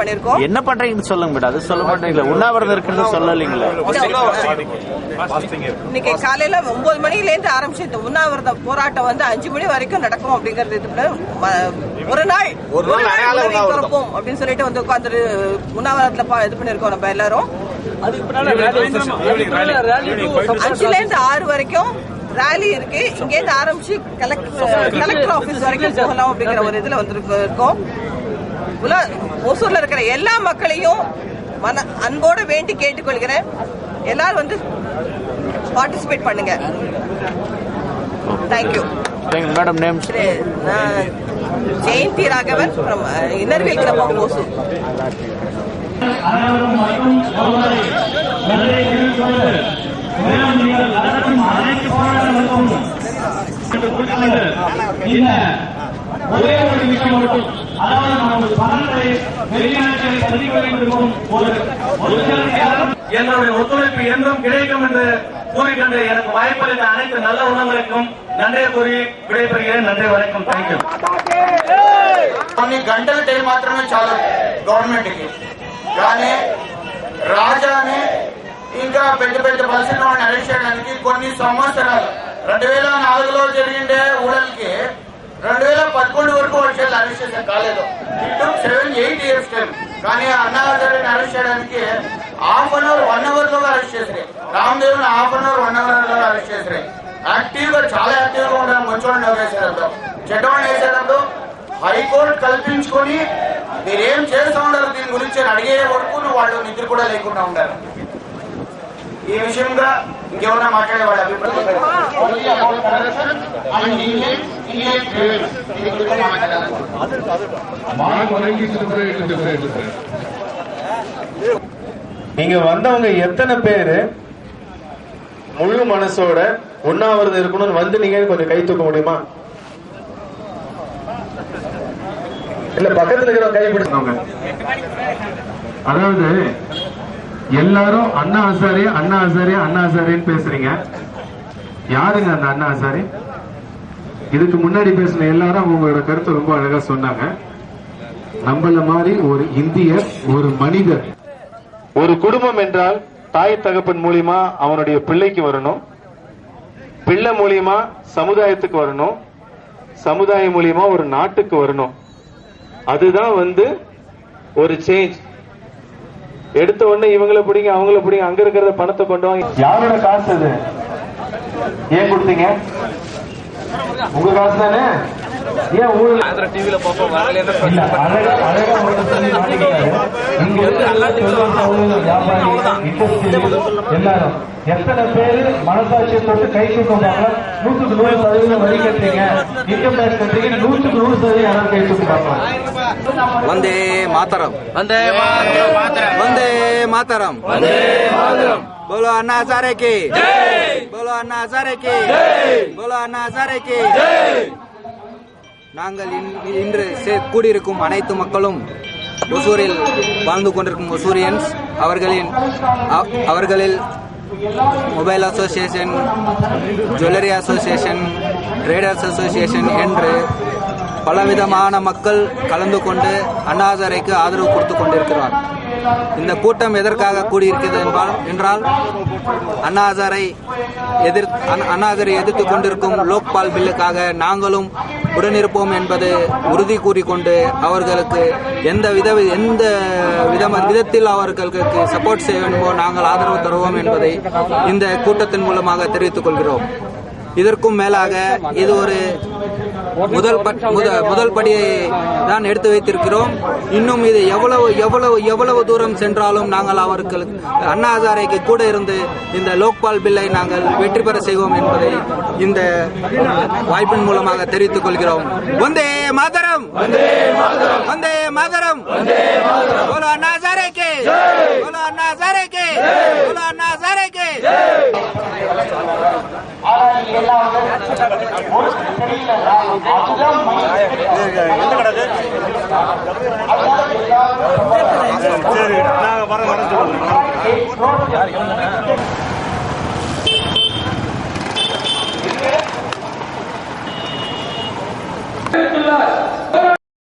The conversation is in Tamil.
பண்ணிருக்கோம். என்ன பண்றீங்கன்னு சொல்லுங்க மேடம். அது சொல்ல மாட்டீங்களா? உண்ணாவிரதம் இருக்குன்னு சொல்லலீங்களா? இன்னைக்கு காலையில 9 மணில இருந்து ஆரம்பிச்சு இந்த உண்ணாவிரத போராட்டம் 5 மணி வரைக்கும் நடக்கும் அப்படிங்கறது ஒரு நாள் திறப்போம் அப்படின்னு சொல்லிட்டு உட்கார்ந்து உண்ணாவிரதத்துல இது பண்ணிருக்கோம் நம்ம எல்லாரும். 5ல இருந்து 6 வரைக்கும் ரேலி இருக்கு. இங்க இருந்து ஆரம்பிச்சு கலெக்டர் ஆபீஸ் வரைக்கும் போகலாம் அப்படிங்கிற ஒரு இதுல வந்திருக்கோம். ஒசூர்ல இருக்கிற எல்லா மக்களையும் அன்போடு வேண்டி கேட்டுக்கொள்கிறேன். எல்லாரும் பார்ட்டிசிபேட் பண்ணுங்க. Thank you madam. Name Jayanthi Raghavan from inner wheel club of Hosur. ஒரே ஒரு விஷயம் மட்டும், அதாவது நமது பணத்தை வெளிநாட்டில் பதிவு வேண்டும் என்னுடைய ஒத்துழைப்பு என்றும் கிடைக்கும் என்று கூறிக்கொண்டு எனக்கு வாய்ப்பளித்த அனைத்து நல்ல உள்ளங்களுக்கும் நன்றி கூறி விடைபெறுகிறேன். நன்றி, வணக்கம். Thank you. కొన్ని గంటల టైం మాత్రమే చాలు గవర్నమెంట్ కి. కానీ రాజాని ఇంకా పెద్ద పెద్ద పరిస్థితుల్లో అరెస్ట్ చేయడానికి కొన్ని సంవత్సరాలు 2004లో జరిగిండే ఊழల్కి 2011 వరకు వాళ్ళు అరెస్ట్ చేసే కాలేదు. ఇటు 7-8 ఇయర్స్ టైం. కానీ అన్నా హజారేని అరెస్ట్ చేయడానికి హాఫ్ అన్ అవర్ 1 అవర్ లో అరెస్ట్ చేసారు. Ramdev half an hour 1 hour లో అరెస్ట్ చేసారు. యాక్టివ్ గా చాలా యాక్టివ్ గా ఉన్నారు. మంచోళ్ళని వేసేటప్పుడు చెడ్డవాడిని వేసేటప్పుడు హైకోర్టు కల్పించుకొని మీరేం చేస్తూ ఉంటారు దీని గురించి అడిగే వరకు వాళ్ళు నిద్ర కూడా లేకుండా ఉంటారు. ఈ విషయంగా ఇంకెవరైనా మాట్లాడే వాళ్ళ நீங்க வந்தவங்க எத்தனை பேரு முழு மனசோட உண்ணாவிரதம் இருக்கணும்னு நீங்க கொஞ்சம் கை தூக்க முடியுமா? இல்ல பக்கத்துல இருக்கிற கை பிடிச்சவங்க. அதாவது எல்லாரும் அண்ணா ஹசாரே அண்ணா ஹசாரே அண்ணா ஹசாரேன்னு பேசுறீங்க. யாருங்க அந்த அண்ணா ஹசாரே? இதுக்கு முன்னாடி பேசின எல்லாரும் அவங்களோட கருத்தை ரொம்ப அழகா சொன்னாங்க. நம்மள மாதிரி ஒரு இந்தியர், ஒரு மனிதர், ஒரு குடும்பம் என்றால் தாய் தகப்பன் மூலியமா அவனுடைய பிள்ளைக்கு வரணும், பிள்ளை மூலியமா சமுதாயத்துக்கு வரணும், சமுதாயம் மூலியமா ஒரு நாட்டுக்கு வரணும். அதுதான் ஒரு சேஞ்ச். எடுத்த உடனே இவங்களை பிடிங்க அவங்கள பிடிங்க, அங்க இருக்கிற பணத்தை கொண்டு வாங்க. யாரோட காசு அது? ஏன் கொடுத்தீங்க? உங்க காசு தானே? ஏன் ஊழல் டிவில பாப்போம் எல்லாரும் எத்தனை பேரு மனசாட்சியை தொட்டு கை தூக்குவாங்க? 100% வரி கட்டுறீங்க, இன்கம் டேக்ஸ் கட்டுறீங்க, 100% யாரும் கை தூக்குவாங்க. வந்தே மாதரம், வந்தே மாதரம், வந்தே மாதரம், வந்தே மாதரம். बोलो अन्ना हजारे की जय, बोलो अन्ना हजारे की जय, बोलो अन्ना हजारे की जय. நாங்கள் இன்று கூடியிருக்கும் அனைத்து மக்களும் ஒசூரில் வாழ்ந்து கொண்டிருக்கும் ஒசூரியன்ஸ் அவர்களில் mobile association, jewellery association, traders association என்று பலவிதமான மக்கள் கலந்து கொண்டு அண்ணா ஹசாரேக்கு ஆதரவு கொடுத்து கொண்டிருக்கிறார். இந்த கூட்டம் எதற்காக கூடியிருக்கிறது என்றால் அண்ணா ஹசாரை எதிர்த்து கொண்டிருக்கும் லோக்பால் பில்லுக்காக நாங்களும் உடனிருப்போம் என்பது உறுதி கூறிக்கொண்டு அவர்களுக்கு எந்த விதத்தில் அவர்களுக்கு சப்போர்ட் செய்ய வேண்டுமோ நாங்கள் ஆதரவு தருவோம் என்பதை இந்த கூட்டத்தின் மூலமாக தெரிவித்துக் கொள்கிறோம். இதற்கும் மேலாக இது ஒரு முதல் படியை தான் எடுத்து வைத்திருக்கிறோம். இன்னும் இது எவ்வளவு தூரம் சென்றாலும் நாங்கள் அவர்கள் அண்ணா ஹசாரேக்கு கூட இருந்து இந்த லோக்பால் பில்லை நாங்கள் வெற்றி பெற செய்வோம் என்பதை இந்த வாய்ப்பின் மூலமாக தெரிவித்துக் கொள்கிறோம். வந்தே மாதரம், வந்தே மாதரம், வந்தே மாதரம், போலோ அண்ணா ஹசாரேக்கு, போலோ அண்ணா ஹசாரேக்கு, போலோ அண்ணா ஹசாரேக்கு. சரி, நாங்க வர